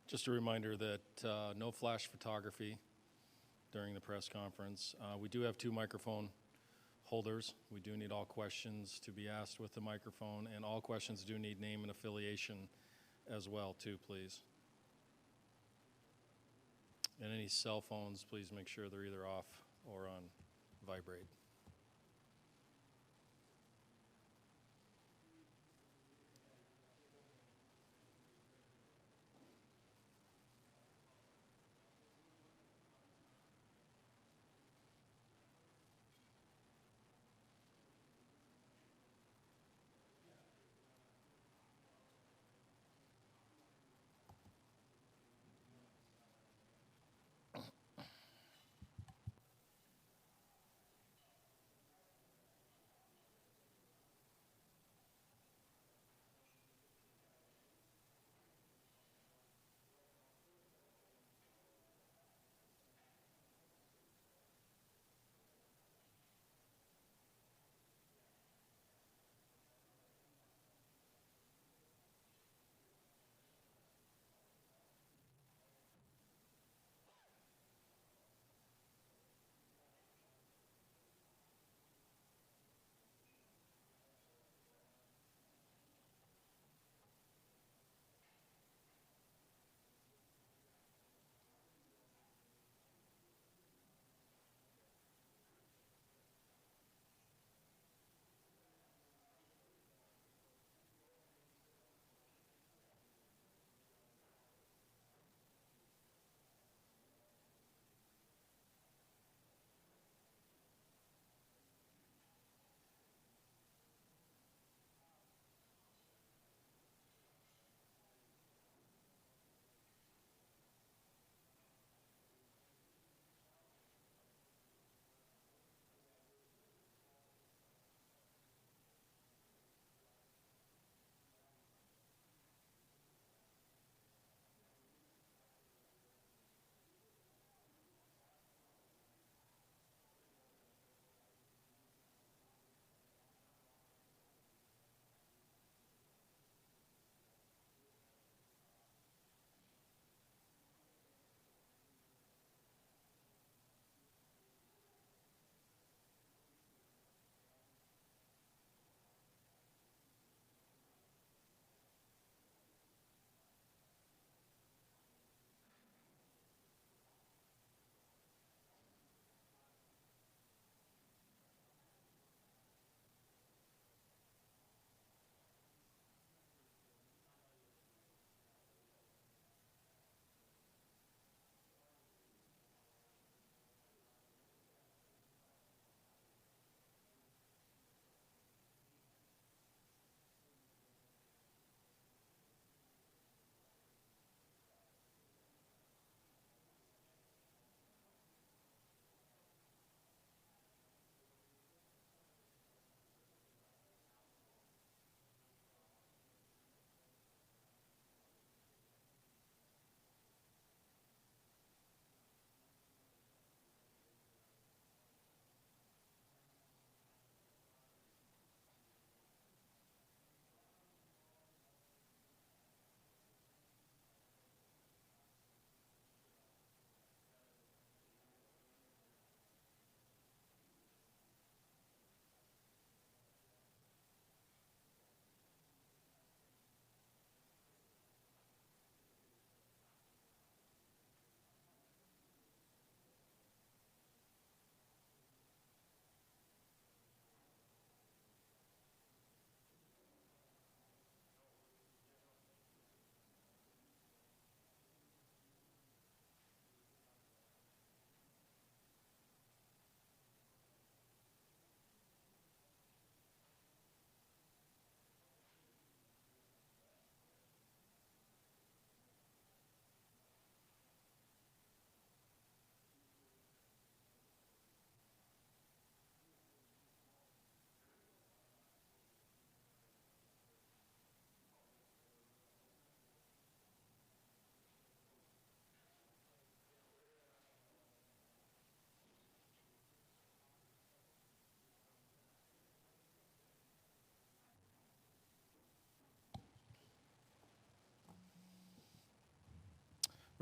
Just a reminder that no flash photography during the press conference. We do have 2 microphone holders. We do need all questions to be asked with the microphone, and all questions do need name and affiliation as well, too, please. And any cell phones, please make sure they're either off or on vibrate.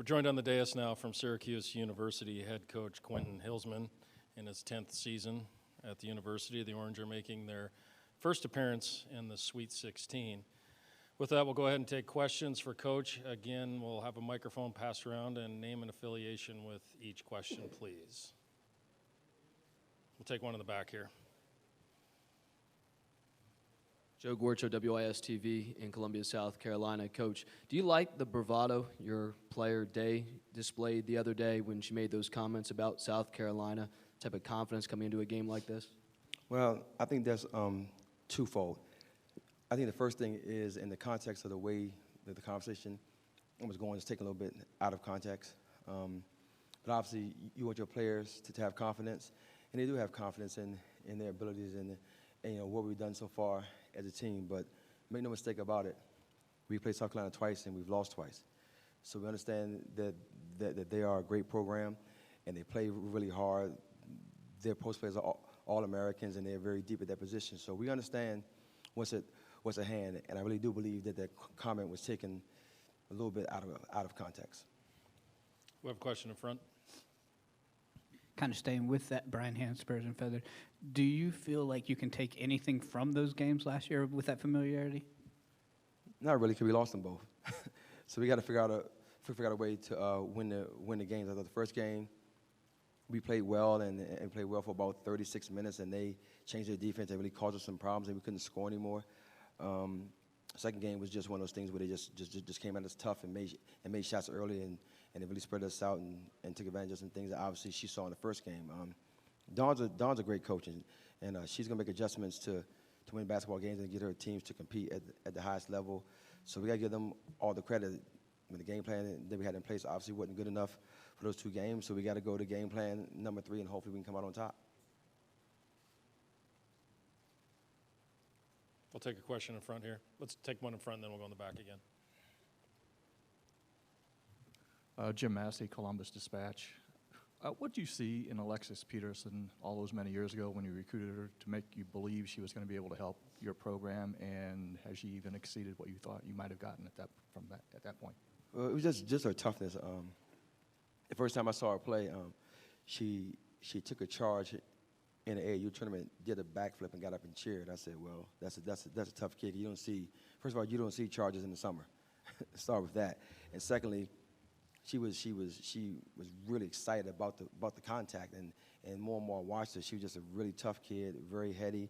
joined on the dais now from Syracuse University head coach Quentin Hillsman in his 10th season at the university. The Orange are making their first appearance in the Sweet 16. With that, we'll go ahead and take questions for Coach. Again, we'll have a microphone passed around and name an affiliation with each question, please. We'll take one in the back here. Joe Gorcho, WIS-TV in Columbia, South Carolina. Coach, do you like the bravado your player Day displayed the other day when she made those comments about South Carolina, type of confidence coming into a game like this? Well, I think that's twofold. I think the first thing is in the context of the way that the conversation was going, it's taken a little bit out of context. But obviously, you want your players to have confidence, and they do have confidence in their abilities and you know, what we've done so far as a team. But make no mistake about it, we played South Carolina twice and we've lost twice. So we understand that they are a great program and they play really hard. Their post players are all Americans and they're very deep at their position. So we understand what's at hand, and I really do believe that that comment was taken a little bit out of context. We have a question in front. Kind of staying with that Brian Hand, Spurs and Feather, do you feel like you can take anything from those games last year with that familiarity? Not really, because we lost them both. So we got to figure out a way to win the games. I thought the first game we played well and played well for about 36 minutes, and they changed their defense. They really caused us some problems, and we couldn't score anymore. Second game was just one of those things where they just came at us tough and made shots early, and it really spread us out and took advantage of some things that obviously she saw in the first game. Dawn's a great coach, and she's going to make adjustments to win basketball games and get her teams to compete at the highest level. So we got to give them all the credit. I mean, the game plan that we had in place obviously wasn't good enough for those two games, so we got to go to game plan number 3, and hopefully we can come out on top. We'll take a question in front here. Let's take one in front, and then we'll go in the back again. Jim Massey, Columbus Dispatch. What do you see in Alexis Peterson all those many years ago when you recruited her to make you believe she was going to be able to help your program, and has she even exceeded what you thought you might have gotten at that point? Well, it was just her toughness. The first time I saw her play, she took a charge in the AAU tournament, did a backflip and got up and cheered. I said, well, that's a tough kid. You don't see, first of all, you don't see charges in the summer. Start with that. And secondly, she was really excited about the contact, and more and more I watched her. She was just a really tough kid, very heady,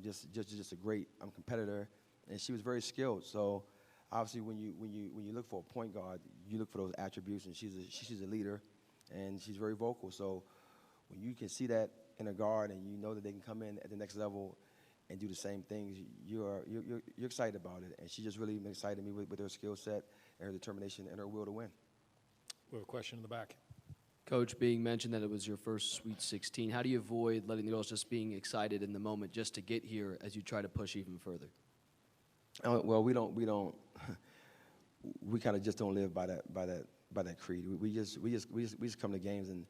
just a great competitor, and she was very skilled. So obviously, when you look for a point guard, you look for those attributes, and she's a leader, and she's very vocal. So when you can see that in a guard, and you know that they can come in at the next level and do the same things, you're excited about it. And she just really excited me with her skill set and her determination and her will to win. We have a question in the back. Coach, being mentioned that it was your first Sweet 16, how do you avoid letting the girls just being excited in the moment just to get here as you try to push even further? Well, we kind of just don't live by that creed. We just come to games and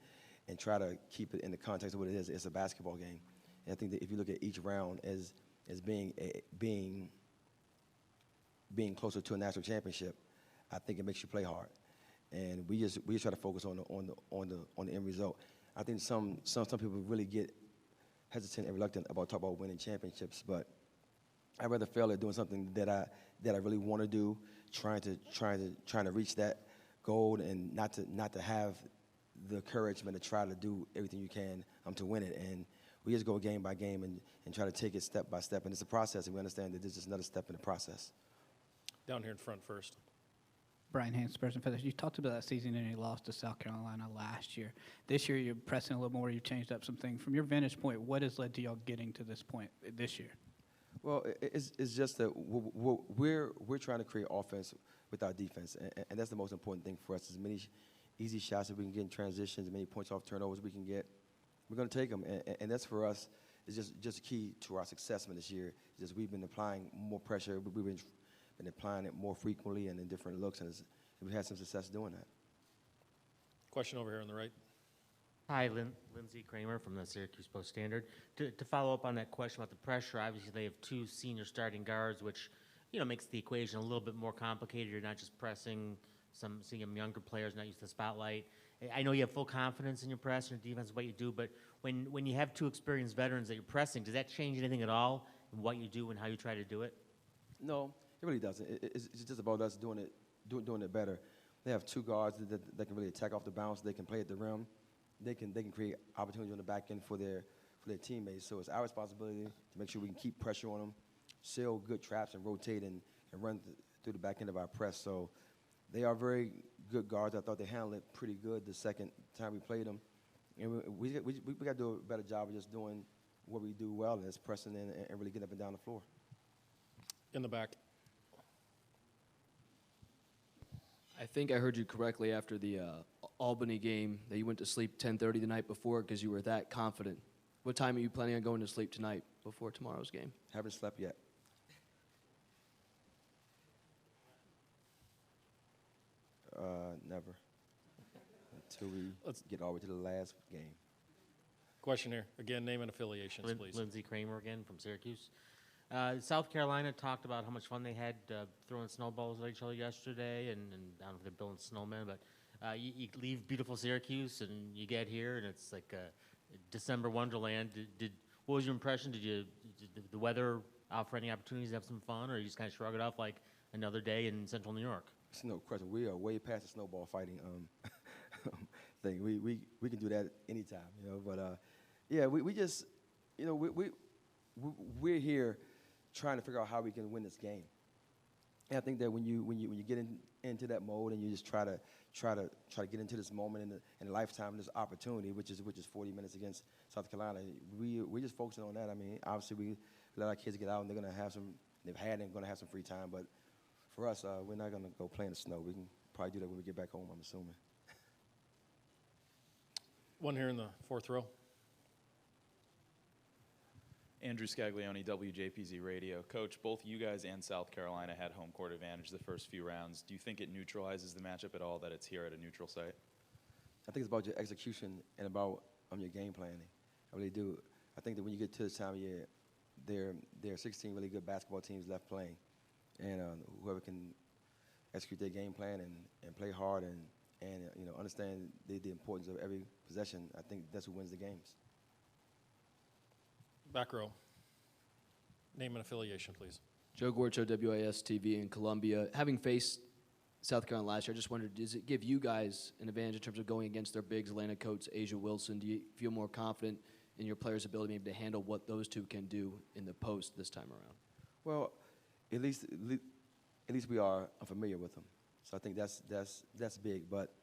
try to keep it in the context of what it is. It's a basketball game. And I think that if you look at each round as being closer to a national championship, I think it makes you play hard. And we just try to focus on the end result. I think some people really get hesitant and reluctant about talking about winning championships, but I'd rather fail at doing something that I really want to do, trying to reach that goal, and not to have the courage, but to try to do everything you can to win it. And we just go game by game and try to take it step by step. And it's a process, and we understand that this is another step in the process. Down here in front first. Brian Hand, Spurs and Feathers, you talked about that season and you lost to South Carolina last year. This year you're pressing a little more, you've changed up some things. From your vantage point, what has led to y'all getting to this point this year? Well, it's just that we're trying to create offense with our defense, and that's the most important thing for us. As many easy shots that we can get in transitions, as many points off turnovers we can get, we're going to take them, and that's for us. Is just key to our success this year. Just we've been applying more pressure, we've been applying it more frequently and in different looks, and we've had some success doing that. Question over here on the right. Hi, Lindsey Kramer from the Syracuse Post-Standard. To follow up on that question about the pressure, obviously they have 2 senior starting guards, which makes the equation a little bit more complicated. You're not just pressing seeing some younger players not used to the spotlight. I know you have full confidence in your press and your defense, what you do, but when you have two experienced veterans that you're pressing, does that change anything at all in what you do and how you try to do it? No, it really doesn't. It's just about us doing it better. They have two guards that can really attack off the bounce. They can play at the rim. They can create opportunities on the back end for their teammates. So it's our responsibility to make sure we can keep pressure on them, seal good traps, and rotate and run through the back end of our press. So they are very good guards. I thought they handled it pretty good the second time we played them. And we got to do a better job of just doing what we do well, and that's pressing in and really getting up and down the floor. In the back. I think I heard you correctly after the Albany game that you went to sleep 10:30 the night before because you were that confident. What time are you planning on going to sleep tonight before tomorrow's game? Haven't slept yet. Never. Until we get all the way to the last game. Question here. Again, name and affiliations, please. Lindsey Kramer again from Syracuse. South Carolina talked about how much fun they had throwing snowballs at each other yesterday, and I don't know if they're building snowmen, but you leave beautiful Syracuse and you get here and it's like a December wonderland. What was your impression? Did the weather offer any opportunities to have some fun, or you just kind of shrug it off like another day in central New York? It's no question. We are way past the snowball fighting thing. We can do that anytime, you know. But yeah, we just, you know, we're here trying to figure out how we can win this game. And I think that when you get into that mode and you just try to get into this moment in a lifetime, this opportunity, which is 40 minutes against South Carolina, we're just focusing on that. I mean, obviously we let our kids get out and they're gonna have some. They've had and gonna have some free time, but for us, we're not gonna go play in the snow. We can probably do that when we get back home, I'm assuming. One here in the fourth row. Andrew Scaglione, WJPZ Radio. Coach, both you guys and South Carolina had home court advantage the first few rounds. Do you think it neutralizes the matchup at all that it's here at a neutral site? I think it's about your execution and about your game planning. I really do. I think that when you get to this time of year, there are 16 really good basketball teams left playing. And whoever can execute their game plan and play hard and you know, understand the importance of every possession, I think that's who wins the games. Back row. Name and affiliation, please. Joe Gorcho, WIS-TV in Columbia. Having faced South Carolina last year, I just wondered, does it give you guys an advantage in terms of going against their bigs, Atlanta Coates, Asia Wilson? Do you feel more confident in your players' ability maybe to handle what those two can do in the post this time around? Well, at least we are familiar with them. So I think that's big. But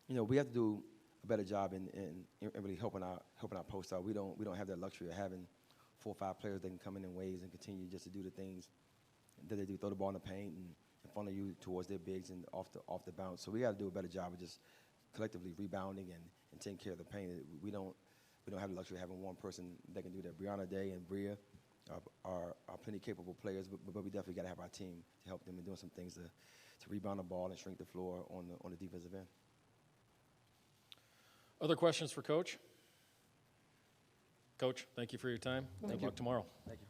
you know, we have to do a better job in really helping our post out. We don't have that luxury of having 4 or 5 players that can come in waves and continue just to do the things that they do, throw the ball in the paint and funnel you towards their bigs and off the bounce. So we got to do a better job of just collectively rebounding and taking care of the paint. We don't have the luxury of having one person that can do that. Brianna Day and Bria are plenty capable players, but we definitely got to have our team to help them in doing some things to rebound the ball and shrink the floor on the defensive end. Other questions for Coach? Coach, thank you for your time. Good luck tomorrow. Thank you.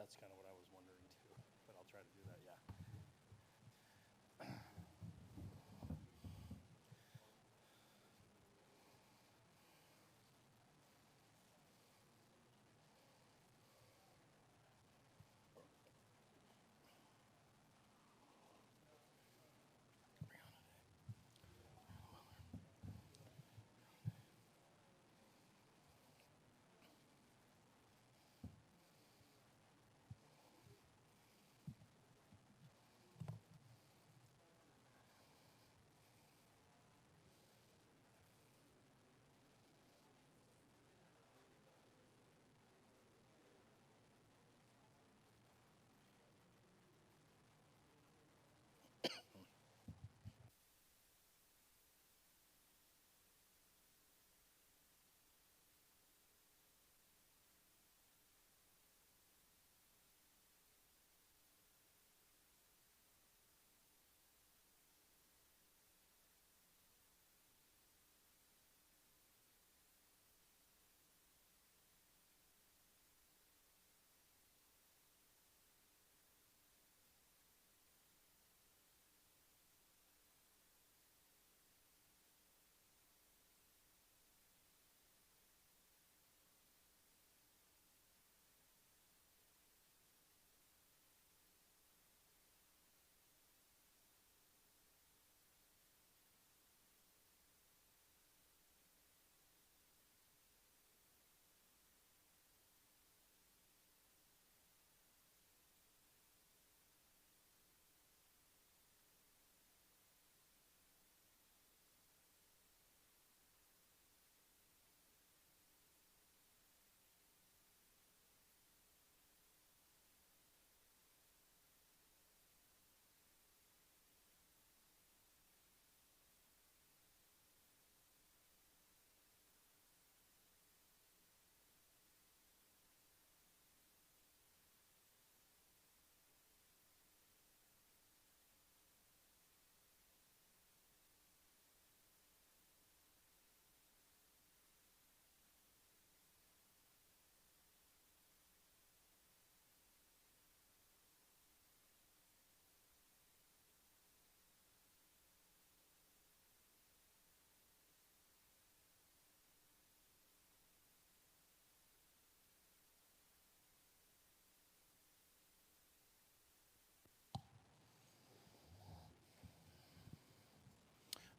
That's kind of what I was wondering too, but I'll try to do that, yeah.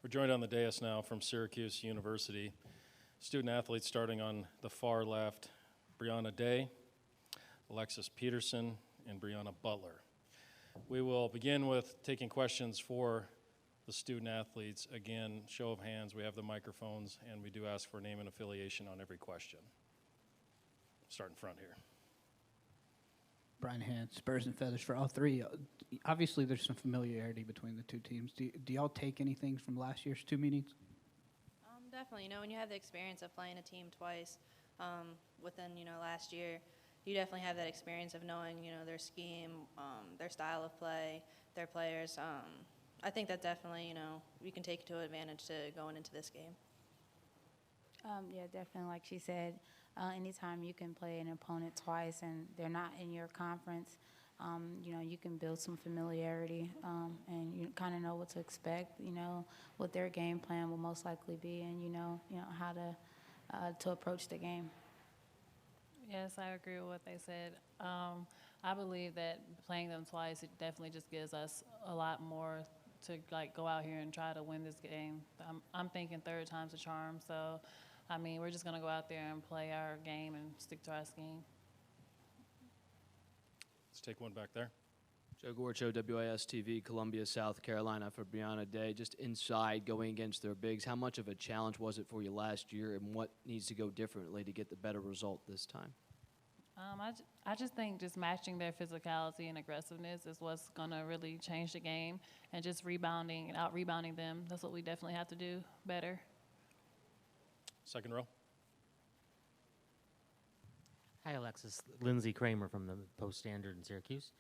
We're joined on the dais now from Syracuse University. Student athletes starting on the far left, Brianna Day, Alexis Peterson, and Brianna Butler. We will begin with taking questions for the student athletes. Again, show of hands, we have the microphones, and we do ask for name and affiliation on every question. Start in front here. Brian Hand, Spurs and Feathers for all three. Obviously, there's some familiarity between the two teams. Do y'all take anything from last year's two meetings? Definitely. You know, when you have the experience of playing a team twice within, last year, you definitely have that experience of knowing, their scheme, their style of play, their players. I think that definitely, you can take to advantage to going into this game. Yeah, definitely. Like she said, anytime you can play an opponent twice and they're not in your conference, you can build some familiarity and you kind of know what to expect, what their game plan will most likely be, and how to approach the game. Yes, I agree with what they said. I believe that playing them twice, it definitely just gives us a lot more to go out here and try to win this game. I'm thinking third time's a charm. So, we're just gonna go out there and play our game and stick to our scheme. Let's take one back there. Joe Gorcho, WIS-TV, Columbia, South Carolina for Brianna Day. Just inside, going against their bigs, how much of a challenge was it for you last year, and what needs to go differently to get the better result this time? I just think just matching their physicality and aggressiveness is what's going to really change the game, and just rebounding and out-rebounding them. That's what we definitely have to do better. Second row. Hi, Alexis. Lindsey Kramer from the Post-Standard in Syracuse.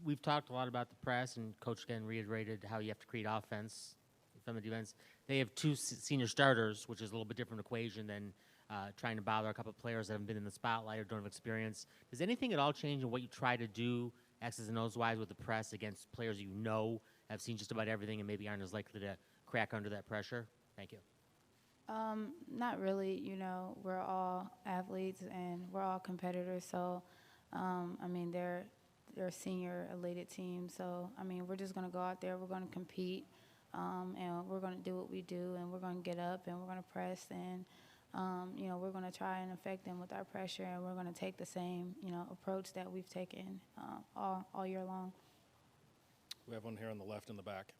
We've talked a lot about the press, and Coach again reiterated how you have to create offense from the defense. They have two senior starters, which is a little bit different equation than trying to bother a couple of players that haven't been in the spotlight or don't have experience. Does anything at all change in what you try to do, X's and O's wise, with the press against players you know have seen just about everything and maybe aren't as likely to crack under that pressure? Thank you. Not really. You know, we're all athletes and we're all competitors. So, I mean, they're a senior elated team. So, I mean, we're just going to go out there. We're going to compete, and we're going to do what we do, and we're going to get up and we're going to press, and you know, we're going to try and affect them with our pressure, and we're going to take the same, you know, approach that we've taken all year long. We have one here on the left in the back.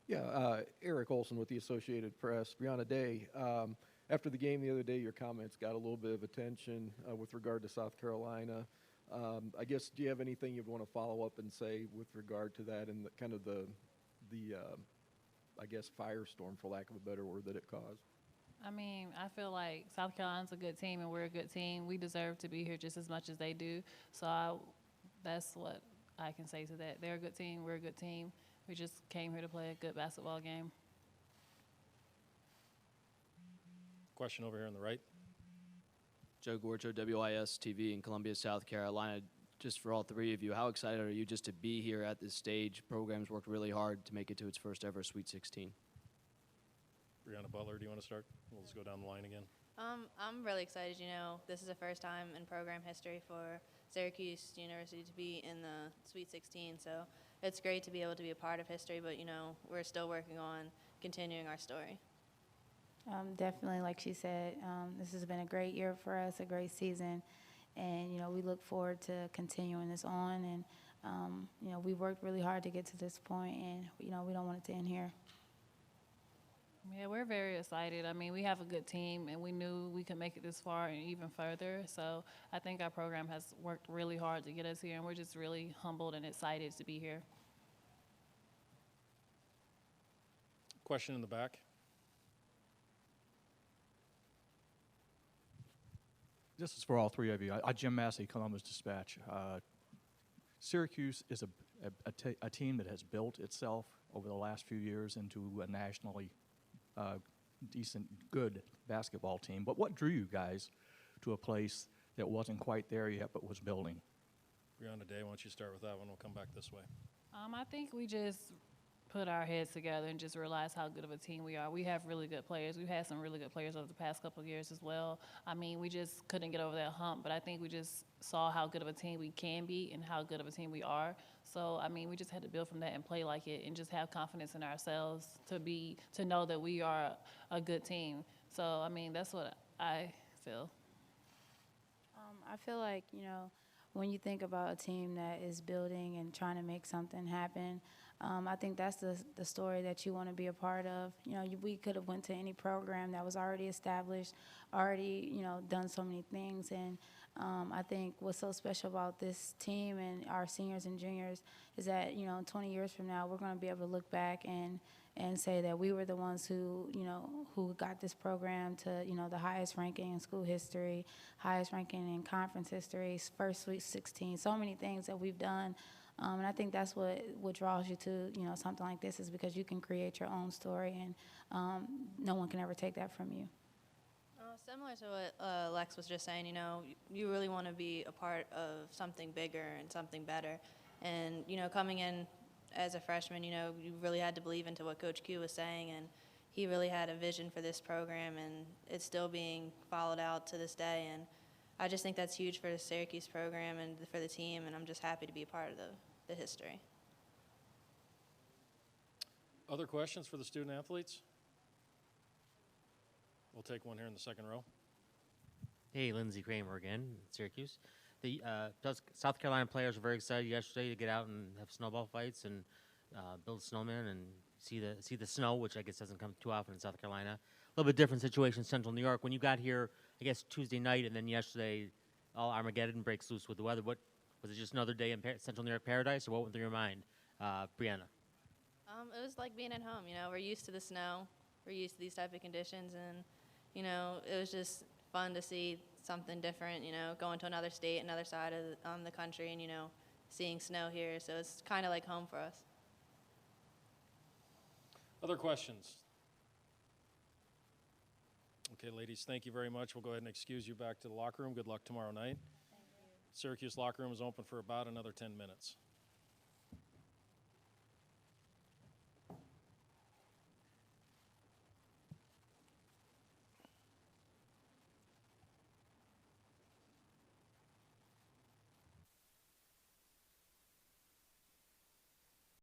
Yeah, Eric Olson with the Associated Press. Brianna Day, after the game the other day, your comments got a little bit of attention with regard to South Carolina. I guess, do you have anything you'd want to follow up and say with regard to that and kind of the I guess, firestorm, for lack of a better word, that it caused? I mean, I feel like South Carolina's a good team and we're a good team. We deserve to be here just as much as they do. So that's what I can say to that. They're a good team. We're a good team. We just came here to play a good basketball game. Question over here on the right. Joe Gorcho, WIS-TV in Columbia, South Carolina. Just for all three of you, how excited are you just to be here at this stage? Program's worked really hard to make it to its first ever Sweet 16. Brianna Butler, do you want to start? We'll just go down the line again. I'm really excited. You know, this is the first time in program history for Syracuse University to be in the Sweet 16. So it's great to be able to be a part of history, but, you know, we're still working on continuing our story. Definitely, like she said, this has been a great year for us, a great season. And, you know, we look forward to continuing this on. And, you know, we worked really hard to get to this point, and, you know, we don't want it to end here. Yeah, we're very excited. I mean, we have a good team, and we knew we could make it this far and even further. So I think our program has worked really hard to get us here, and we're just really humbled and excited to be here. Question in the back. This is for all three of you. Jim Massey, Columbus Dispatch. Syracuse is a team that has built itself over the last few years into a nationally decent, good basketball team. But what drew you guys to a place that wasn't quite there yet but was building? Brianna Day, why don't you start with that one? We'll come back this way. I think we just put our heads together and just realize how good of a team we are. We have really good players. We've had some really good players over the past couple of years as well. I mean, we just couldn't get over that hump, but I think we just saw how good of a team we can be and how good of a team we are. So, I mean, we just had to build from that and play like it and just have confidence in ourselves to know that we are a good team. So, I mean, that's what I feel. I feel like, you know, when you think about a team that is building and trying to make something happen, I think that's the story that you want to be a part of. You know, we could have went to any program that was already established, already, you know, done so many things. And I think what's so special about this team and our seniors and juniors is that, you know, 20 years from now, we're going to be able to look back and say that we were the ones who, you know, who got this program to, you know, the highest ranking in school history, highest ranking in conference history, first Sweet 16, so many things that we've done. And I think that's what draws you to, you know, something like this, is because you can create your own story, and no one can ever take that from you. Similar to what Lex was just saying, you know, you really want to be a part of something bigger and something better. And, you know, coming in as a freshman, you know, you really had to believe into what Coach Q was saying, and he really had a vision for this program, and it's still being followed out to this day. And I just think that's huge for the Syracuse program and for the team, and I'm just happy to be a part of the history. Other questions for the student athletes? We'll take one here in the second row. Hey, Lindsey Kramer again, Syracuse. The South Carolina players were very excited yesterday to get out and have snowball fights and build snowmen and see the snow, which I guess doesn't come too often in South Carolina. A little bit different situation in Central New York. When you got here, I guess Tuesday night, and then yesterday, all Armageddon breaks loose with the weather. What was it? Just another day in Central New York paradise, or what went through your mind, Brianna? It was like being at home. You know, we're used to the snow, we're used to these type of conditions, and you know, it was just fun to see something different. You know, going to another state, another side of the country, and you know, seeing snow here. So it's kind of like home for us. Other questions? We'll Okay, ladies, thank you very much. We'll go ahead and excuse you back to the locker room. Good luck tomorrow night. Syracuse locker room is open for about another 10 minutes.